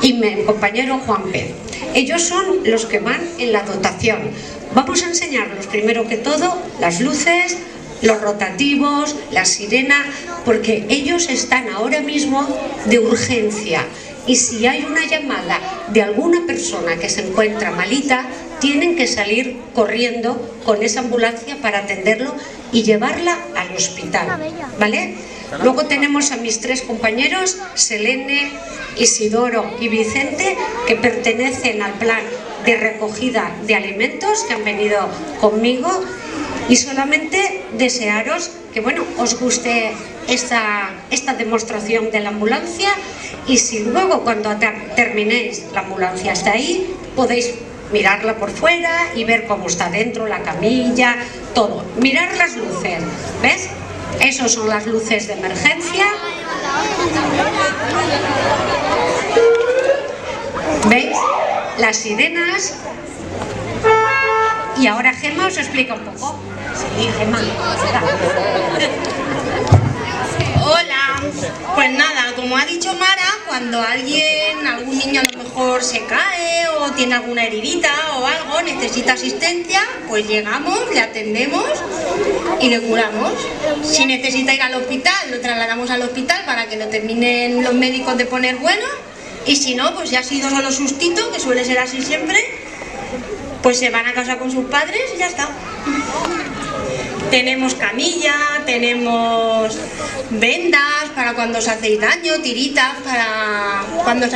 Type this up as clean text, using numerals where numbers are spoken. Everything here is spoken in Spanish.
y mi compañero Juanpe. Ellos son los que van en la dotación. Vamos a enseñarlos primero que todo las luces, los rotativos, la sirena, porque ellos están ahora mismo de urgencia. Y si hay una llamada de alguna persona que se encuentra malita, tienen que salir corriendo con esa ambulancia para atenderlo y llevarla al hospital, ¿vale? Luego tenemos a mis tres compañeros, Selene, Isidoro y Vicente, que pertenecen al plan de recogida de alimentos, que han venido conmigo, y solamente desearos que, bueno, os guste esta demostración de la ambulancia, y si luego cuando terminéis la ambulancia está ahí, podéis mirarla por fuera y ver cómo está dentro, la camilla, todo. Mirar las luces, ¿ves? Esas son las luces de emergencia. ¿Veis? Las sirenas. Y ahora Gemma os explica un poco. Sí, Gemma. Hola, pues nada, como ha dicho Mara, cuando algún niño a lo mejor se cae o tiene alguna heridita o algo, necesita asistencia, pues llegamos, le atendemos y le curamos. Si necesita ir al hospital, lo trasladamos al hospital para que lo terminen los médicos de poner bueno, y si no, pues ya ha sido solo sustito, que suele ser así siempre, pues se van a casa con sus padres y ya está. Tenemos camilla, tenemos vendas para cuando os hacéis daño, tiritas para cuando os